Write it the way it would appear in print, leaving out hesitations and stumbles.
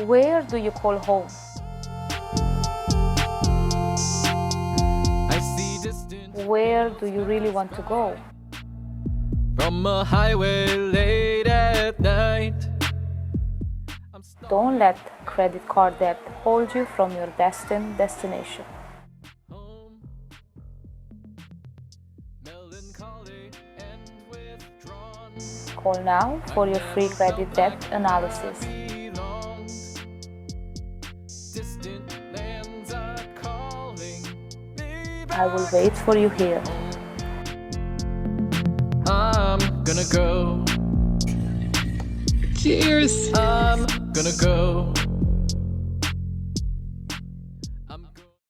Where do you call home? I see distant Where do you really want to go? from a highway late at night. I'm stuck Don't let credit card debt hold you from your destined destination. home, melancholy and withdrawn. Call now for your free credit debt analysis. Belonged. Distant lands are calling. Babe, I will wait for you here. I'm gonna go. Cheers! I'm gonna go.